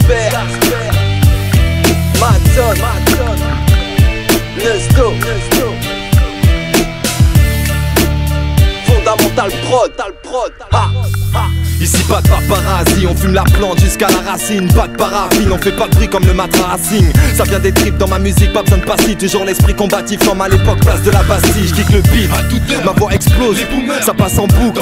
Casper, Matson, Nesto, Fondamental Prod, ha, ha. Ici pas de paparazzi, on fume la plante jusqu'à la racine. Pas de paraffine, on fait pas de bruit comme le matra Racing. Ça vient des tripes dans ma musique, pas besoin de passer. Toujours l'esprit combatif comme à l'époque, place de la Bastille. J'kick le beat, ma voix explose, ça passe en boucle.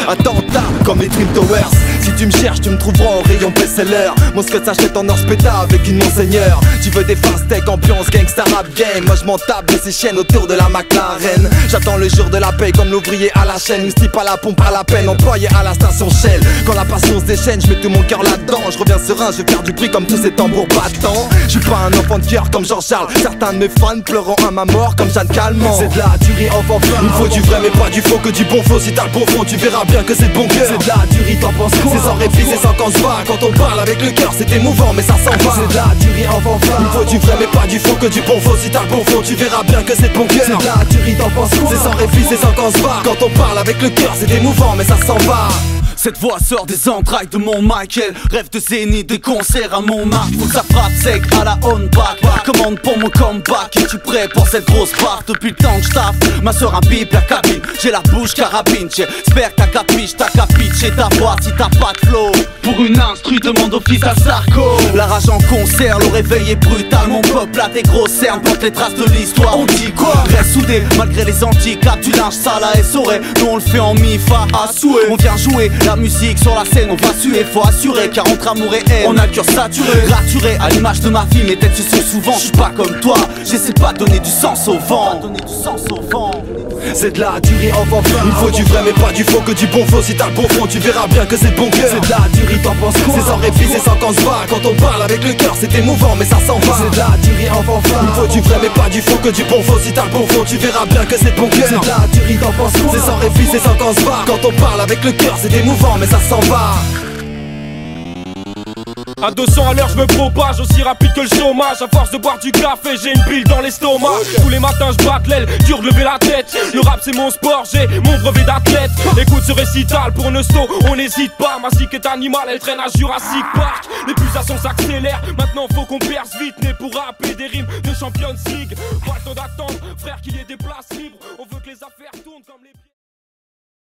Attentat comme les Trim Towers. Si tu me cherches, tu me trouveras au rayon best-seller. Mon scud s'achète en or spéta avec une Monseigneur. Tu veux des fast tech, ambiance gangsta rap game. Moi je m'en tape de ces chaînes autour de la McLaren. J'attends le jour de la paye comme l'ouvrier à la chaîne. Ou type à la pompe à la peine, employé à la station Shell. Quand la passion se déchaîne, je mets tout mon cœur là-dedans. Je reviens serein, je vais faire du bruit comme tous ces tambours battants. Je suis pas un enfant de cœur comme Jean-Charles. Certains de mes fans pleurant à ma mort comme Jeanne Calment. C'est de la tuerie enfant fin. Il me faut du vrai mais pas du faux, que du bon flow. Si t'as le bon fond, tu verras bien que c'est de bon cœur. C'est de la tuerie, t'en penses quoi? C'est sans répit, c'est sans qu'on se bat. Quand on parle avec le cœur, c'est émouvant mais ça s'en va. C'est de la tuerie enfant fin. Il me faut du vrai mais pas du faux, que du bon flow. Si t'as le bon fond, tu verras bien que c'est de bon cœur. C'est de la tuerie, t'en penses quoi? C'est sans répit, c'est sans qu'on se bat. Quand on parle avec le cœur, c'est émouvant mais ça s'en va. Cette voix sort des entrailles de mon Michael. Rêve de zénith, des concerts à Montmartre. Faut que ça frappe sec à la on-back. Commande pour mon comeback. Es-tu prêt pour cette grosse part? Depuis le temps que j'taffe, ma soeur a bip la cabine. J'ai la bouche carabine. J'espère que t'as capiche, t'as capiche ta voix si t'as pas de flow. Pour une instru, demande au fils à Sarko. La rage en concert, le réveil est brutal. Mon peuple a des grosses cernes, porte les traces de l'histoire. On dit quoi? Reste soudé malgré les handicaps. Du linge sale à essorer. Nous on le fait en mi-fa à souhait. On vient jouer la musique sur la scène, on va suer, faut assurer. Car entre amour et haine, on a le cœur saturé. Raturé à l'image de ma vie, mes têtes se sont souvent. Je suis pas comme toi, j'essaie pas de donner du sens au vent. C'est de la tuerie enfant fin. Il faut du vrai mais pas du faux, que du bon flow. Si t'as le bon fond, tu verras bien que c'est de bon cœur. C'est de la tuerie, t'en penses quoi? C'est sans répit, c'est sans qu'on se bat. Quand on parle avec le cœur, c'est émouvant mais ça s'en va. C'est de la tuerie enfant fin. Il faut du vrai mais pas du faux, que du bon flow. Si t'as le bon fond, tu verras bien que c'est de bon cœur. C'est de la tuerie, t'en penses quoi? C'est sans répit, c'est sans qu'on se bat. Quand on parle avec le cœur, c'est émouvant mais ça s'en va. À 200 à l'heure, je me propage aussi rapide que le chômage. À force de boire du café, j'ai une pile dans l'estomac. Tous les matins, je batte l'aile, dur de lever la tête. Le rap, c'est mon sport, j'ai mon brevet d'athlète. Écoute ce récital pour Nesto, on n'hésite pas. Ma zik est animale, elle traîne à Jurassic Park. Les pulsations s'accélèrent, maintenant faut qu'on perce vite. Né pour rapper des rimes de Champions League. Pas le temps d'attendre, frère, qu'il y ait des places libres. On veut que les affaires tournent comme les...